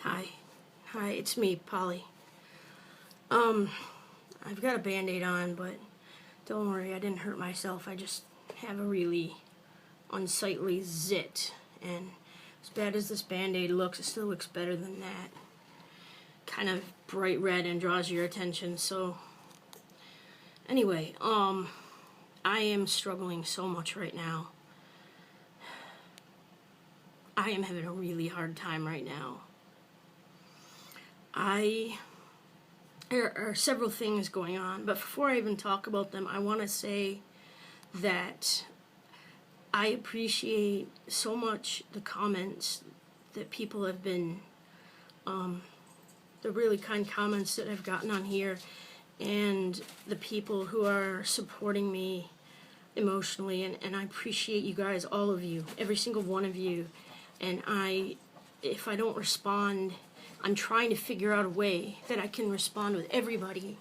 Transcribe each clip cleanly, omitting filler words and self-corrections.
Hi. Hi, it's me, Polly. I've got a Band-Aid on, but don't worry, I didn't hurt myself. I just have a really unsightly zit. And as bad as this Band-Aid looks, it still looks better than that. Kind of bright red and draws your attention, so... Anyway, I am struggling so much right now. I am having a really hard time right now. There are several things going on, but before I even talk about them, I want to say that I appreciate so much the comments that people have been, the really kind comments that I've gotten on here, and the people who are supporting me emotionally, and I appreciate you guys, all of you, every single one of you, and if I don't respond, I'm trying to figure out a way that I can respond with everybody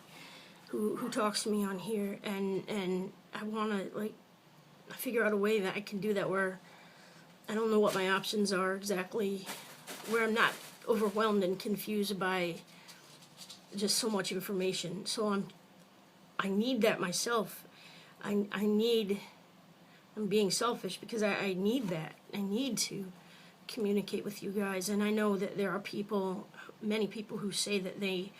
who talks to me on here, and I want to, figure out a way that I can do that where I don't know what my options are exactly, where I'm not overwhelmed and confused by just so much information. So I need that myself. I'm being selfish because I need that. I need to communicate with you guys, and I know that there are many people who say that they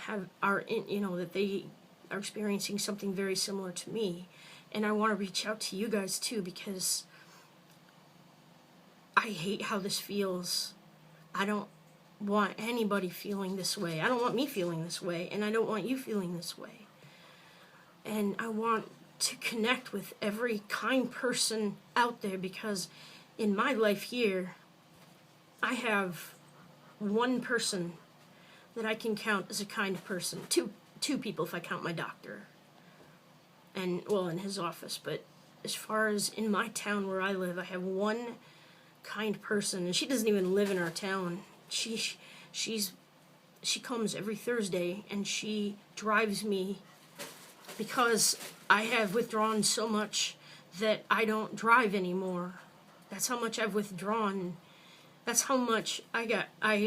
that they are experiencing something very similar to me, and I want to reach out to you guys too, because I hate how this feels. I don't want anybody feeling this way. I don't want me feeling this way, and I don't want you feeling this way. And I want to connect with every kind person out there, because in my life here, I have one person that I can count as a kind person. Two people if I count my doctor. And, well, in his office. But as far as in my town where I live, I have one kind person. And she doesn't even live in our town. She comes every Thursday, and she drives me, because I have withdrawn so much that I don't drive anymore. That's how much I've withdrawn. That's how much I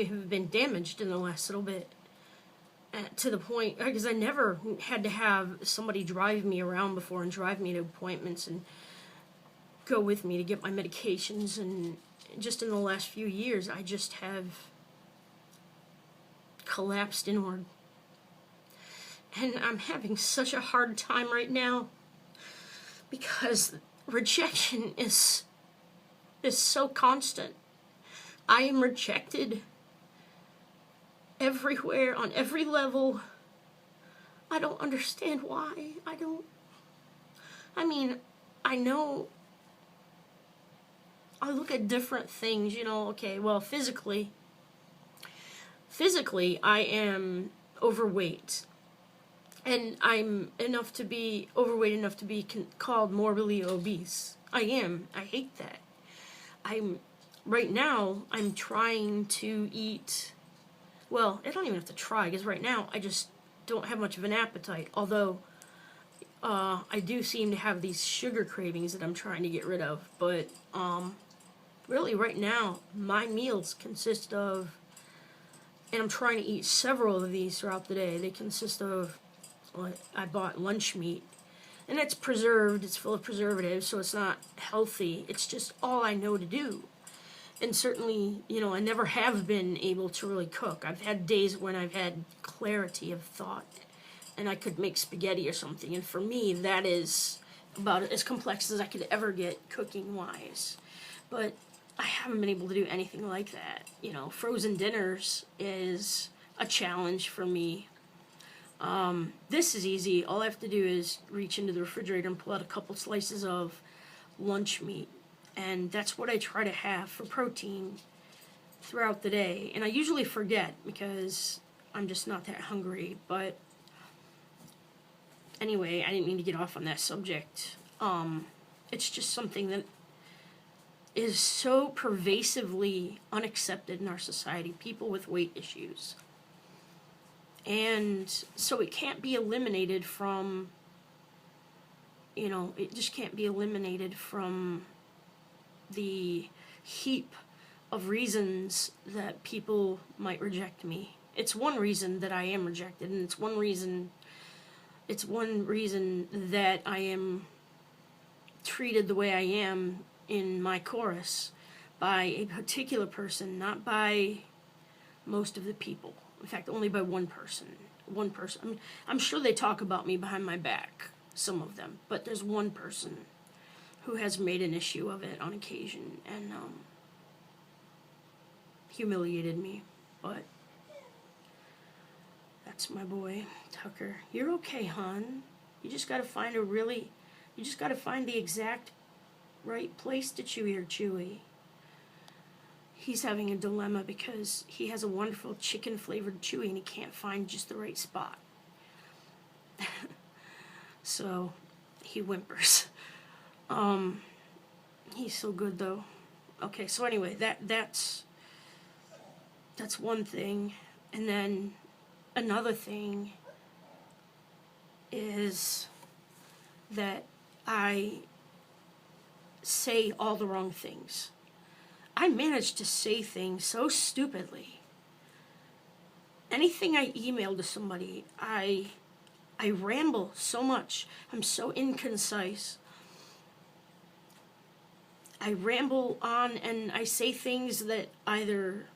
have been damaged in the last little bit. To the point, because I never had to have somebody drive me around before and drive me to appointments and go with me to get my medications. And just in the last few years, I just have collapsed inward. And I'm having such a hard time right now, because rejection is so constant. I am rejected everywhere, on every level. I don't understand why. I know I look at different things, okay, well, physically I am overweight. And I'm overweight enough to be called morbidly obese. I am. I hate that. Right now, I'm trying to eat, well, I don't even have to try, because right now I just don't have much of an appetite, although I do seem to have these sugar cravings that I'm trying to get rid of, but really right now, my meals consist of, and I'm trying to eat several of these throughout the day, they consist of, I bought lunch meat, and it's preserved, it's full of preservatives, so it's not healthy, it's just all I know to do. And certainly, I never have been able to really cook. I've had days when I've had clarity of thought, and I could make spaghetti or something, and for me, that is about as complex as I could ever get cooking-wise. But I haven't been able to do anything like that. Frozen dinners is a challenge for me. This is easy. All I have to do is reach into the refrigerator and pull out a couple slices of lunch meat. And that's what I try to have for protein throughout the day. And I usually forget because I'm just not that hungry. But anyway, I didn't mean to get off on that subject. It's just something that is so pervasively unaccepted in our society. People with weight issues. And so it can't be eliminated from, it just can't be eliminated from the heap of reasons that people might reject me. It's one reason that I am rejected, and it's one reason that I am treated the way I am in my chorus by a particular person, not by most of the people. In fact, only by one person. One person. I mean, I'm sure they talk about me behind my back, some of them, but there's one person who has made an issue of it on occasion and humiliated me. But that's my boy, Tucker. You're okay, hon. You just gotta find the exact right place to chew your chewy. He's having a dilemma because he has a wonderful chicken flavored chewy and he can't find just the right spot. So he whimpers. He's so good though. Okay, so anyway, that's one thing. And then another thing is that I say all the wrong things. I manage to say things so stupidly. Anything I email to somebody, I ramble so much. I'm so inconcise. I ramble on and I say things that either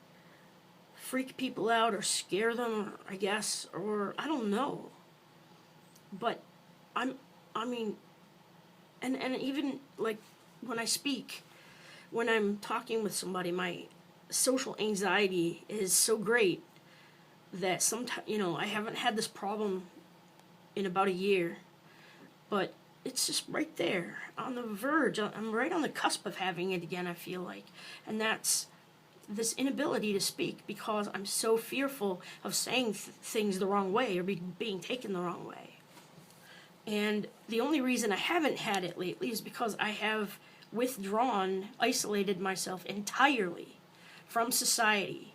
freak people out or scare them, I guess, or I don't know. But and even like when I speak, when I'm talking with somebody, my social anxiety is so great that sometimes, I haven't had this problem in about a year, but it's just right there on the verge. I'm right on the cusp of having it again, I feel like. And that's this inability to speak because I'm so fearful of saying things the wrong way or being taken the wrong way. And the only reason I haven't had it lately is because I have isolated myself entirely from society,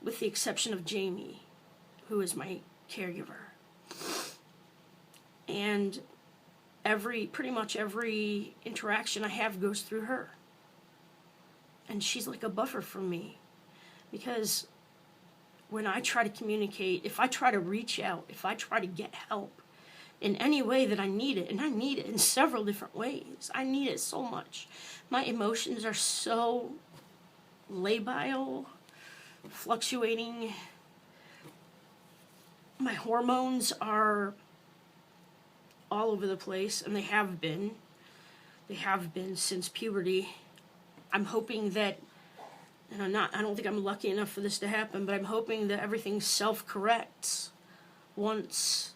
with the exception of Jamie, who is my caregiver. And pretty much every interaction I have goes through her. And she's like a buffer for me. Because when I try to communicate, if I try to reach out, if I try to get help in any way that I need it, and I need it in several different ways, I need it so much. My emotions are so labile, fluctuating. My hormones are all over the place, and they have been since puberty. I'm hoping that, and I don't think I'm lucky enough for this to happen, but I'm hoping that everything self-corrects once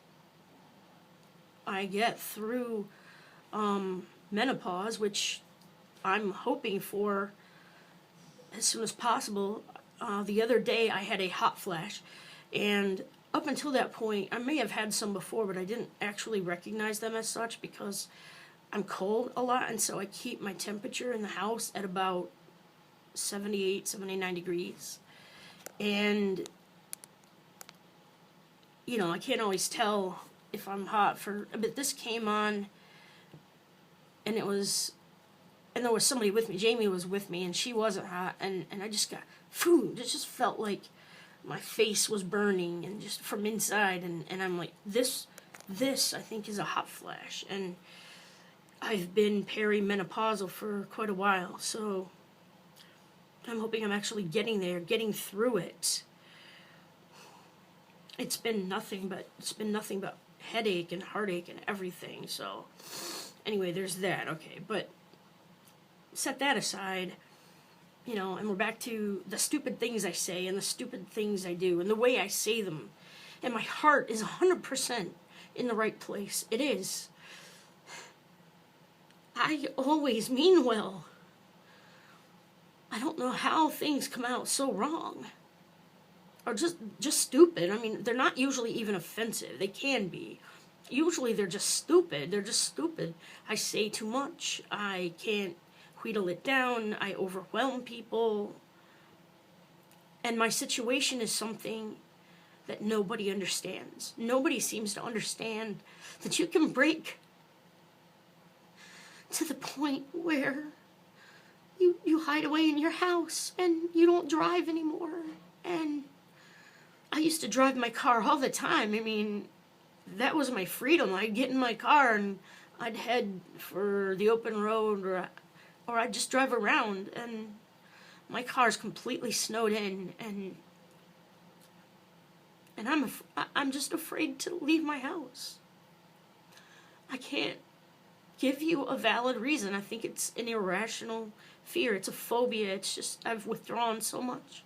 I get through menopause, which I'm hoping for as soon as possible. The other day I had a hot flash, and up until that point, I may have had some before, but I didn't actually recognize them as such because I'm cold a lot, and so I keep my temperature in the house at about 78, 79 degrees. And, I can't always tell if I'm hot but this came on, and there was somebody with me. Jamie was with me, and she wasn't hot, and I just got food. It just felt like my face was burning, and just from inside, and I'm like, this I think is a hot flash, and I've been perimenopausal for quite a while, so I'm hoping I'm actually getting through it. It's been nothing but headache and heartache and everything, so anyway, there's that. Okay, but set that aside, and we're back to the stupid things I say and the stupid things I do and the way I say them. And my heart is 100% in the right place. It is. I always mean well. I don't know how things come out so wrong. Or just stupid. I mean, they're not usually even offensive. They can be. Usually they're just stupid. I say too much. I can't wheedle it down. I overwhelm people. And my situation is something that nobody understands. Nobody seems to understand that you can break to the point where you hide away in your house and you don't drive anymore. And I used to drive my car all the time. I mean, that was my freedom. I'd get in my car and I'd head for the open road, or I'd just drive around, and my car's completely snowed in, and I'm just afraid to leave my house. I can't give you a valid reason. I think it's an irrational fear. It's a phobia. It's just I've withdrawn so much.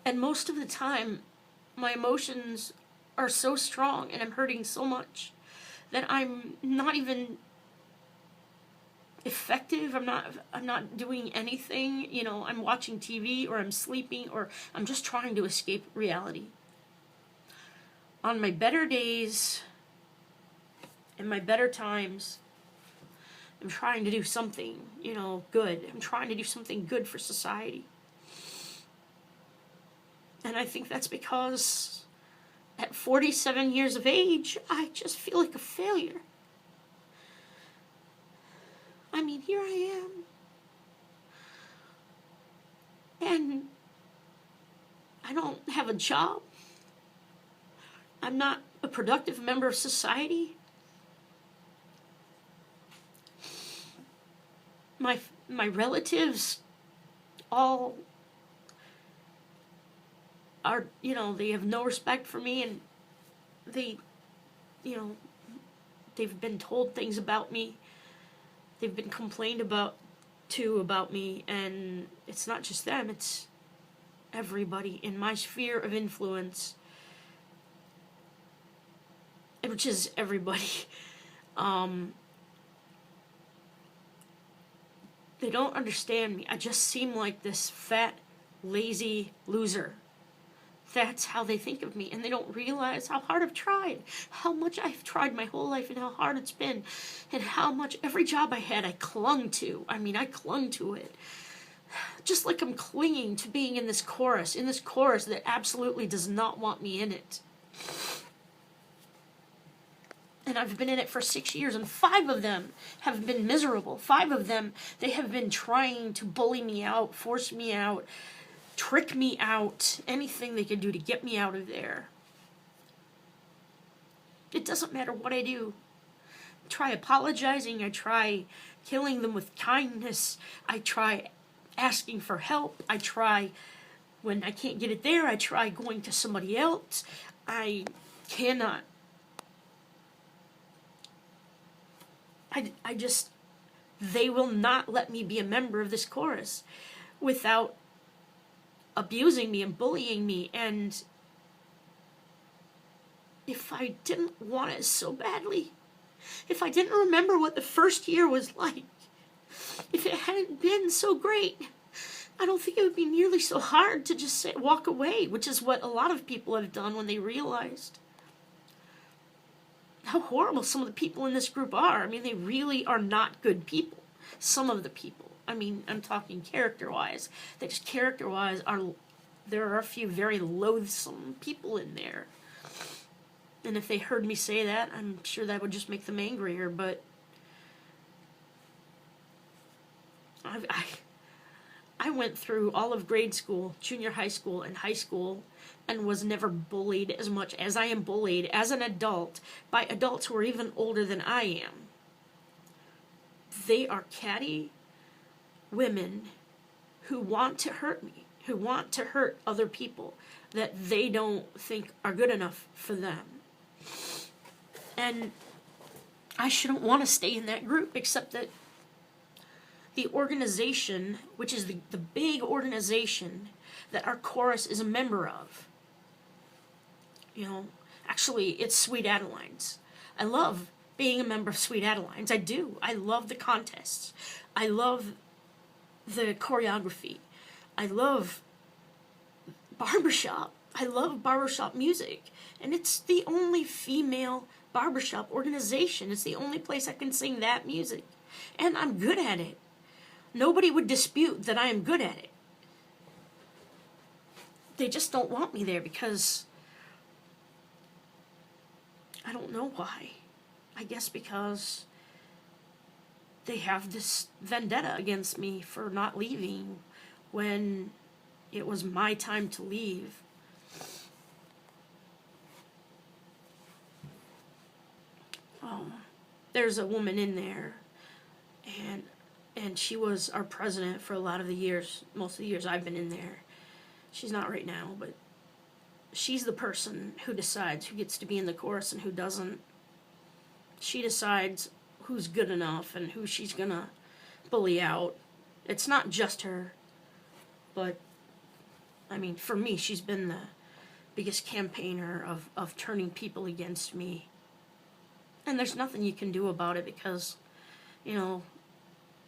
And most of the time, my emotions are so strong and I'm hurting so much that I'm not even effective. I'm not doing anything. You know, I'm watching TV, or I'm sleeping, or I'm just trying to escape reality. On my better days, in my better times, I'm trying to do something, you know, good. I'm trying to do something good for society. And I think that's because at 47 years of age, I just feel like a failure. I mean, here I am. And I don't have a job. I'm not a productive member of society. My relatives all are, you know, they have no respect for me, and they, you know, they've been told things about me. They've been complained about me, and it's not just them, it's everybody in my sphere of influence, which is everybody. They don't understand me. I just seem like this fat, lazy loser. That's how they think of me, and they don't realize how hard I've tried, how much I've tried my whole life, and how hard it's been, and how much every job I had I clung to. I mean, I clung to it. Just like I'm clinging to being in this chorus that absolutely does not want me in it. And I've been in it for 6 years, and 5 of them have been miserable. 5 of them, they have been trying to bully me out, force me out, trick me out, anything they could do to get me out of there. It doesn't matter what I do. I try apologizing, I try killing them with kindness, I try asking for help, I try, when I can't get it there, I try going to somebody else. I cannot. I just, they will not let me be a member of this chorus without abusing me and bullying me. And if I didn't want it so badly, if I didn't remember what the first year was like, if it hadn't been so great, I don't think it would be nearly so hard to just walk away, which is what a lot of people have done when they realized how horrible some of the people in this group are. I mean, they really are not good people. Some of the people. I mean, I'm talking character-wise. They just character-wise there are a few very loathsome people in there. And if they heard me say that, I'm sure that would just make them angrier, but I went through all of grade school, junior high school, and high school, and was never bullied as much as I am bullied as an adult by adults who are even older than I am. They are catty women who want to hurt me, who want to hurt other people that they don't think are good enough for them. And I shouldn't want to stay in that group, except that the organization, which is the big organization that our chorus is a member of, you know, actually it's Sweet Adelines. I love being a member of Sweet Adelines. I do. I love the contests. I love the choreography. I love barbershop. I love barbershop music. And it's the only female barbershop organization. It's the only place I can sing that music. And I'm good at it. Nobody would dispute that I am good at it. They just don't want me there because I don't know why. I guess because they have this vendetta against me for not leaving when it was my time to leave. There's a woman in there, and she was our president for a lot of the years, most of the years I've been in there. She's not right now, but she's the person who decides who gets to be in the chorus and who doesn't. She decides who's good enough and who she's gonna bully out. It's not just her, but I mean, for me, she's been the biggest campaigner of turning people against me. And there's nothing you can do about it because, you know,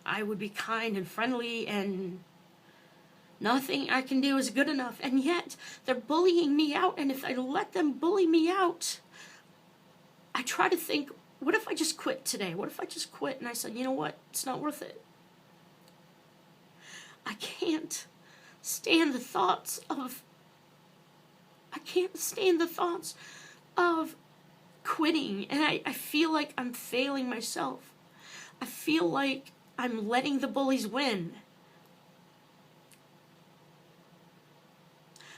I would be kind and friendly and nothing I can do is good enough. And yet, they're bullying me out, and if I let them bully me out, I try to think, what if I just quit today? What if I just quit? And I said, you know what? It's not worth it. I can't stand the thoughts of quitting, and I feel like I'm failing myself. I feel like I'm letting the bullies win.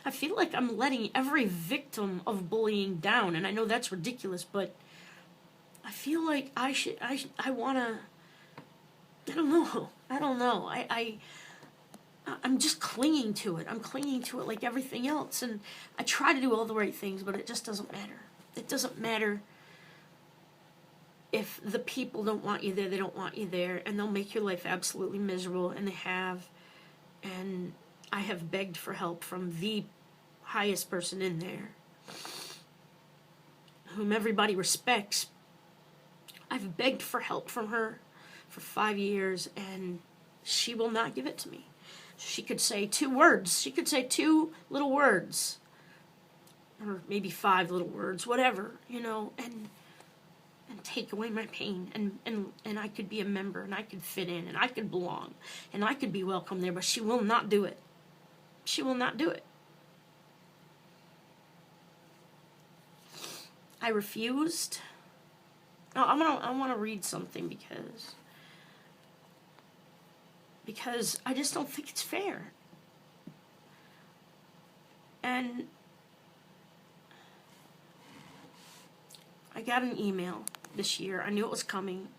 I feel like I'm letting every victim of bullying down, and I know that's ridiculous, but I feel like I wanna, I don't know, I'm just clinging to it. I'm clinging to it like everything else, and I try to do all the right things, but it just doesn't matter. It doesn't matter if the people don't want you there, they don't want you there, and they'll make your life absolutely miserable, and they have, and I have begged for help from the highest person in there, whom everybody respects. I've begged for help from her for 5 years, and she will not give it to me. She could say 2 words. She could say 2 little words. Or maybe 5 little words, whatever, you know, and take away my pain, and I could be a member, and I could fit in, and I could belong, and I could be welcome there, but she will not do it. She will not do it. I refused. I want to read something because I just don't think it's fair. And I got an email this year. I knew it was coming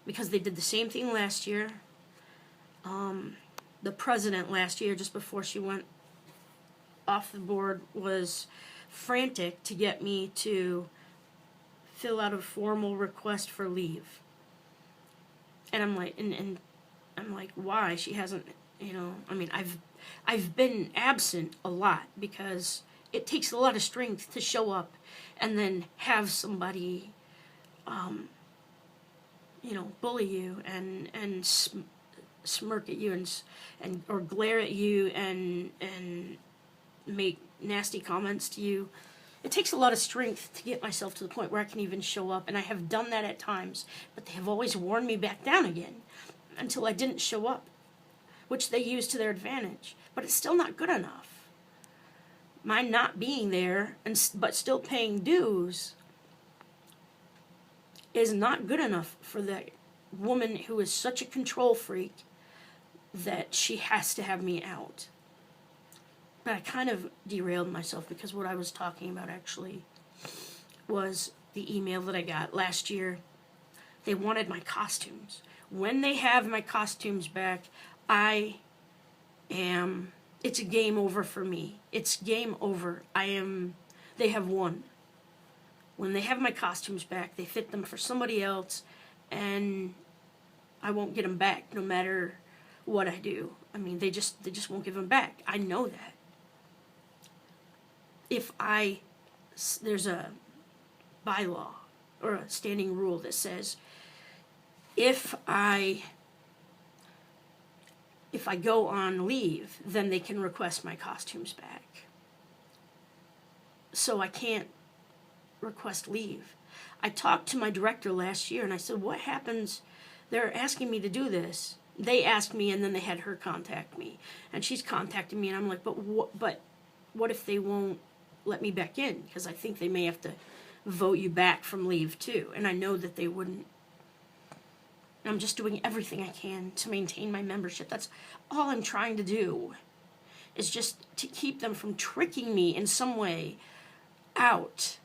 because they did the same thing last year. The president last year, just before she went off the board, was frantic to get me to fill out a formal request for leave. And I'm like, and I'm like, why? She hasn't, you know, I mean, I've been absent a lot because it takes a lot of strength to show up and then have somebody, you know, bully you and smirk at you and or glare at you and make nasty comments to you. It takes a lot of strength to get myself to the point where I can even show up, and I have done that at times, but they have always worn me back down again until I didn't show up, which they use to their advantage. But it's still not good enough. My not being there but still paying dues is not good enough for that woman who is such a control freak that she has to have me out. But I kind of derailed myself because what I was talking about actually was the email that I got last year. They wanted my costumes. When they have my costumes back, it's a game over for me. It's game over. They have won. When they have my costumes back, they fit them for somebody else, and I won't get them back no matter what I do. I mean, they just won't give them back. I know that. There's a bylaw or a standing rule that says if I go on leave, then they can request my costumes back. So I can't request leave. I talked to my director last year and I said, what happens? They're asking me to do this. They asked me and then they had her contact me. And she's contacting me and I'm like, but what if they won't let me back in? Because I think they may have to vote you back from leave too. And I know that they wouldn't. And I'm just doing everything I can to maintain my membership. That's all I'm trying to do, is just to keep them from tricking me in some way out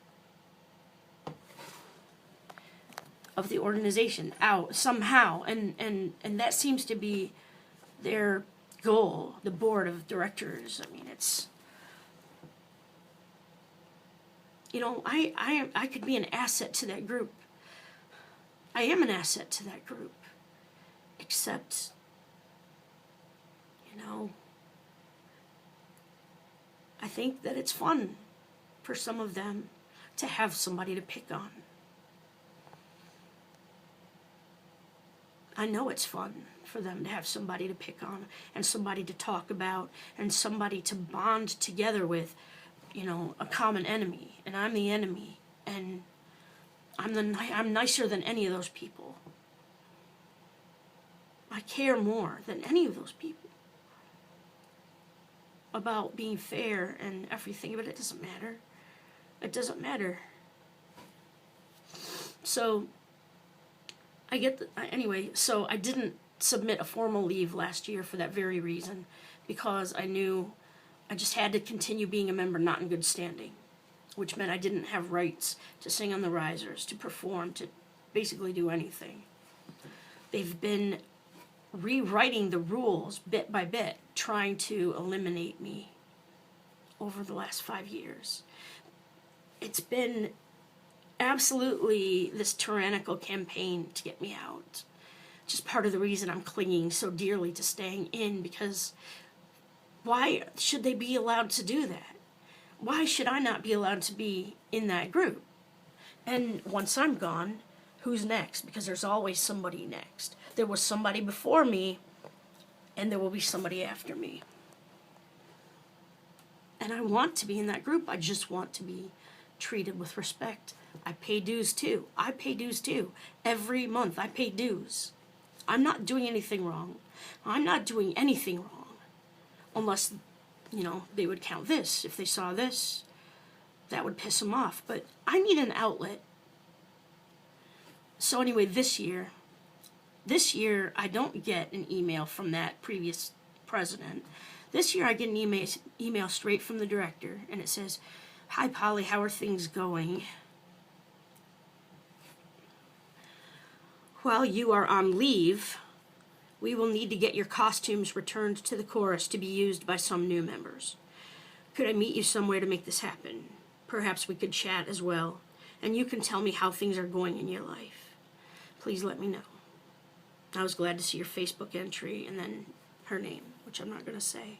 of the organization, out somehow. And that seems to be their goal, the board of directors. I mean, it's, you know, I could be an asset to that group. I am an asset to that group. Except, you know, I think that it's fun for some of them to have somebody to pick on. I know it's fun for them to have somebody to pick on and somebody to talk about and somebody to bond together with, you know, a common enemy. And I'm the enemy, and I'm nicer than any of those people. I care more than any of those people about being fair and everything, but it doesn't matter. It doesn't matter. So anyway, so I didn't submit a formal leave last year for that very reason, because I knew I just had to continue being a member not in good standing, which meant I didn't have rights to sing on the risers, to perform, to basically do anything. They've been rewriting the rules bit by bit, trying to eliminate me over the last 5 years. It's been absolutely this tyrannical campaign to get me out. Just part of the reason I'm clinging so dearly to staying in, because why should they be allowed to do that? Why should I not be allowed to be in that group? And once I'm gone, who's next? Because there's always somebody next. There was somebody before me, and there will be somebody after me. And I want to be in that group. I just want to be treated with respect. I pay dues too. Every month I pay dues. I'm not doing anything wrong. I'm not doing anything wrong. Unless, you know, they would count this. If they saw this, that would piss them off. But I need an outlet. So anyway, this year I don't get an email from that previous president. This year I get an email straight from the director, and it says, "Hi Polly, how are things going? While you are on leave, we will need to get your costumes returned to the chorus to be used by some new members. Could I meet you somewhere to make this happen? Perhaps we could chat as well, and you can tell me how things are going in your life. Please let me know." I was glad to see your Facebook entry, and then her name, which I'm not going to say.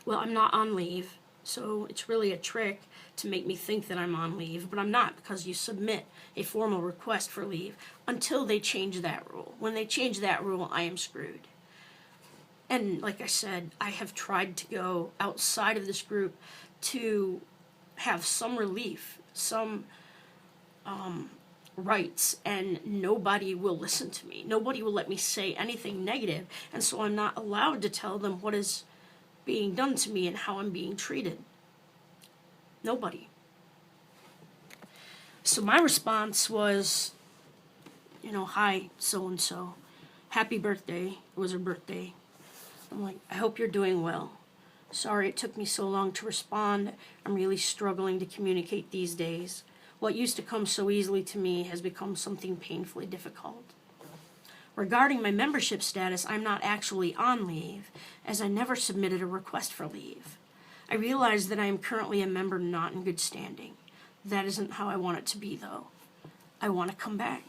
Well, I'm not on leave, so it's really a trick to make me think that I'm on leave, but I'm not, because you submit a formal request for leave until they change that rule. When they change that rule, I am screwed. And like I said, I have tried to go outside of this group to have some relief, some rights, and nobody will listen to me. Nobody will let me say anything negative, and so I'm not allowed to tell them what is being done to me and how I'm being treated. Nobody. So my response was, you know, "Hi, so-and-so. Happy birthday." It was her birthday. I'm like, "I hope you're doing well. Sorry it took me so long to respond. I'm really struggling to communicate these days. What used to come so easily to me has become something painfully difficult. Regarding my membership status, I'm not actually on leave, as I never submitted a request for leave. I realize that I am currently a member not in good standing. That isn't how I want it to be, though. I want to come back.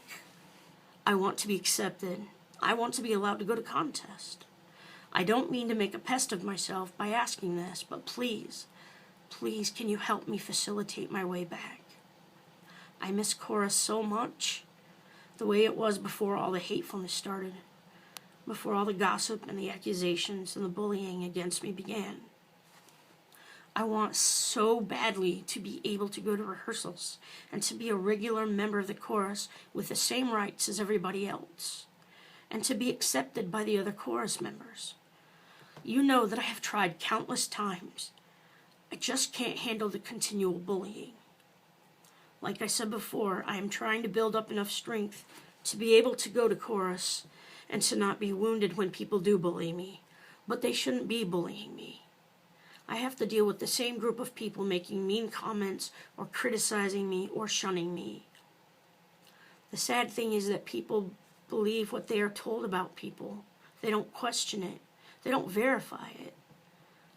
I want to be accepted. I want to be allowed to go to contest. I don't mean to make a pest of myself by asking this, but please, please, can you help me facilitate my way back? I miss chorus so much, the way it was before all the hatefulness started, before all the gossip and the accusations and the bullying against me began. I want so badly to be able to go to rehearsals and to be a regular member of the chorus with the same rights as everybody else, and to be accepted by the other chorus members. You know that I have tried countless times. I just can't handle the continual bullying. Like I said before, I am trying to build up enough strength to be able to go to chorus and to not be wounded when people do bully me. But they shouldn't be bullying me. I have to deal with the same group of people making mean comments or criticizing me or shunning me. The sad thing is that people believe what they are told about people. They don't question it. They don't verify it.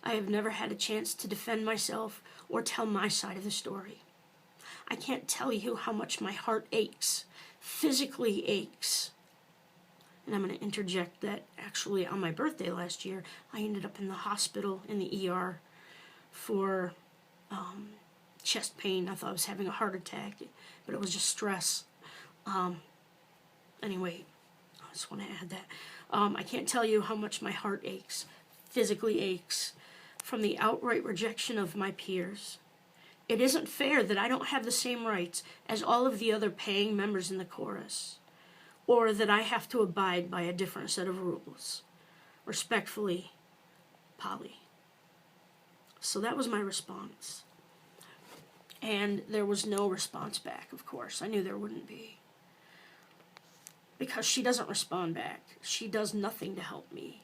I have never had a chance to defend myself or tell my side of the story. I can't tell you how much my heart aches, physically aches. And I'm going to interject that actually on my birthday last year, I ended up in the hospital in the ER for chest pain. I thought I was having a heart attack, but it was just stress. Anyway, I just want to add that. I can't tell you how much my heart aches, physically aches, from the outright rejection of my peers. It isn't fair that I don't have the same rights as all of the other paying members in the chorus, or that I have to abide by a different set of rules. Respectfully, Polly. So that was my response. And there was no response back, of course. I knew there wouldn't be. Because she doesn't respond back. She does nothing to help me.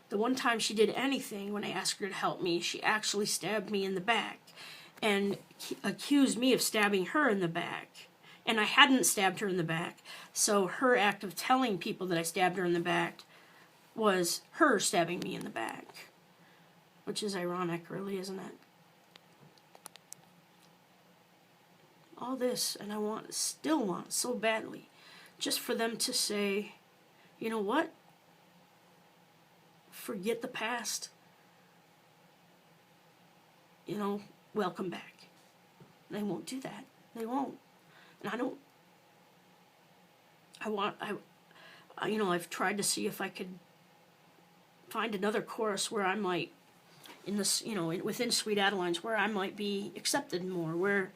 The one time she did anything when I asked her to help me, she actually stabbed me in the back and accused me of stabbing her in the back. And I hadn't stabbed her in the back, so her act of telling people that I stabbed her in the back was her stabbing me in the back. Which is ironic, really, isn't it? All this, and I still want so badly, just for them to say, you know what? Forget the past. You know, welcome back. They won't do that. They won't. And I've tried to see if I could find another chorus where I might, in this, within Sweet Adeline's, where I might be accepted more, where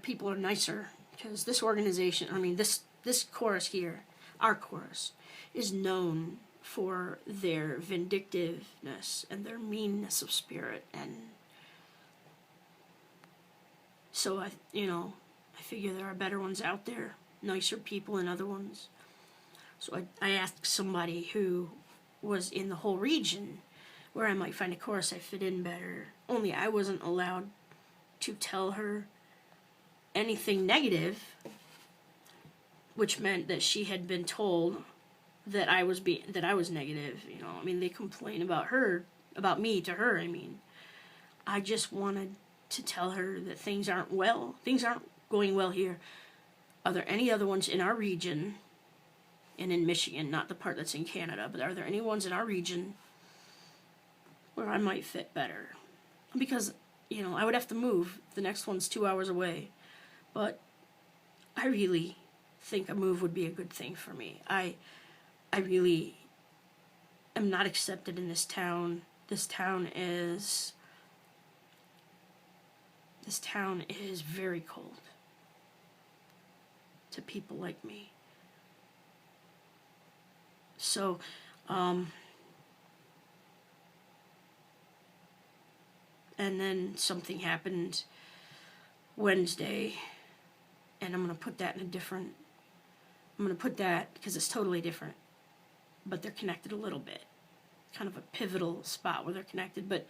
people are nicer. Because this organization, this chorus here, our chorus, is known for their vindictiveness and their meanness of spirit. And so I figure there are better ones out there, nicer people than other ones. So I asked somebody who was in the whole region where I might find a chorus I fit in better. Only I wasn't allowed to tell her anything negative, which meant that she had been told that I was negative. They complain about me to her. I just wanted to tell her that things aren't going well here. Are there any other ones in our region and in Michigan, not the part that's in Canada, but are there any ones in our region where I might fit better? Because, I would have to move. The next one's 2 hours away. But I really think a move would be a good thing for me. I really am not accepted in this town. This town is very cold to people like me. So, and then something happened Wednesday, and I'm going to put that because it's totally different, but they're connected a little bit. Kind of a pivotal spot where they're connected, but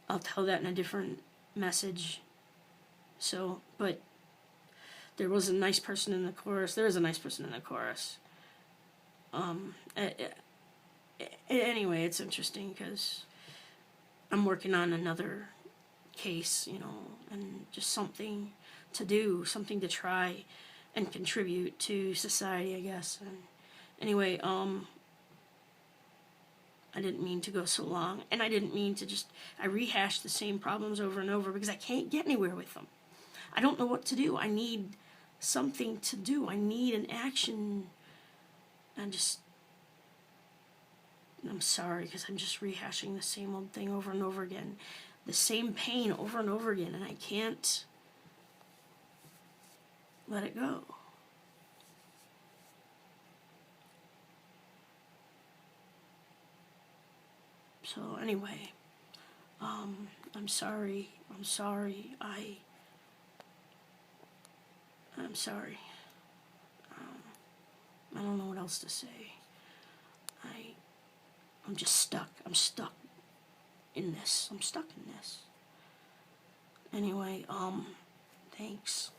I'll tell that in a different message. So, but there was a nice person in the chorus. There is a nice person in the chorus. Anyway, it's interesting because I'm working on another case, and just something to do, something to try and contribute to society, I guess. And anyway, I didn't mean to go so long, and I didn't mean to I rehashed the same problems over and over because I can't get anywhere with them. I don't know what to do. I need something to do. I need an action. I'm sorry because I'm just rehashing the same old thing over and over again. The same pain over and over again, and I can't let it go. So anyway, I'm sorry. I'm sorry. I don't know what else to say. I'm just stuck. I'm stuck in this. I'm stuck in this. Anyway, thanks.